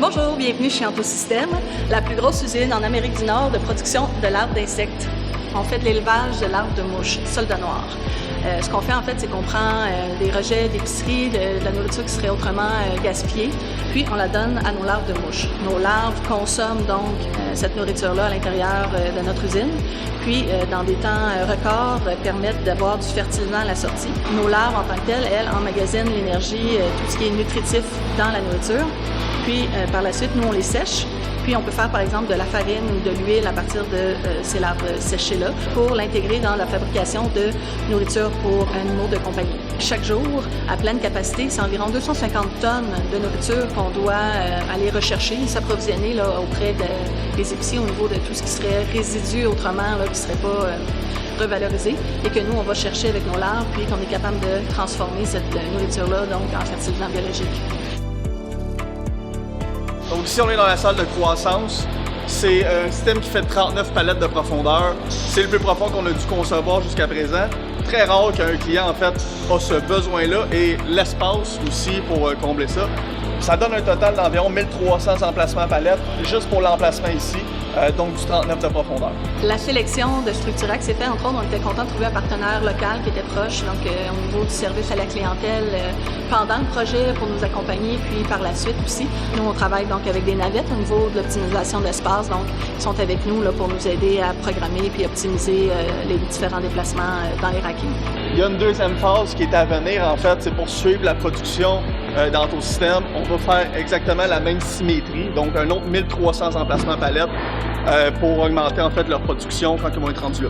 Bonjour, bienvenue chez Antosystème, la plus grosse usine en Amérique du Nord de production de larves d'insectes. On fait de l'élevage de larves de mouches, soldats noirs. Ce qu'on fait en fait, c'est qu'on prend des rejets d'épicerie, de la nourriture qui serait autrement gaspillée, puis on la donne à nos larves de mouches. Nos larves consomment donc cette nourriture-là à l'intérieur de notre usine, puis dans des temps records permettent d'avoir du fertilisant à la sortie. Nos larves en tant que telles, elles, emmagasinent l'énergie, tout ce qui est nutritif dans la nourriture. Puis par la suite, nous on les sèche. Puis on peut faire par exemple de la farine ou de l'huile à partir de ces larves séchées-là pour l'intégrer dans la fabrication de nourriture pour animaux de compagnie. Chaque jour, à pleine capacité, c'est environ 250 tonnes de nourriture qu'on doit aller rechercher, s'approvisionner auprès des épiciers au niveau de tout ce qui serait résidu autrement, qui ne serait pas revalorisé, et que nous, on va chercher avec nos larves, puis qu'on est capable de transformer cette nourriture-là donc en fertilisant biologique. Donc ici, on est dans la salle de croissance. C'est un système qui fait 39 palettes de profondeur. C'est le plus profond qu'on a dû concevoir jusqu'à présent. Très rare qu'un client, en fait, a ce besoin-là et l'espace aussi pour combler ça. Ça donne un total d'environ 1300 emplacements palettes, juste pour l'emplacement ici, donc du 39 de profondeur. La sélection de Structurac s'est faite, entre autres, on était content de trouver un partenaire local qui était proche, donc au niveau du service à la clientèle pendant le projet pour nous accompagner, puis par la suite aussi. Nous, on travaille donc avec des navettes au niveau de l'optimisation de l'espace, donc ils sont avec nous là, pour nous aider à programmer puis optimiser les différents déplacements dans les racking. Il y a une deuxième phase qui est à venir, en fait, c'est pour suivre la production d'Antosystème. On va faire exactement la même symétrie, donc un autre 1300 emplacements palettes pour augmenter en fait leur production quand ils vont être rendus là.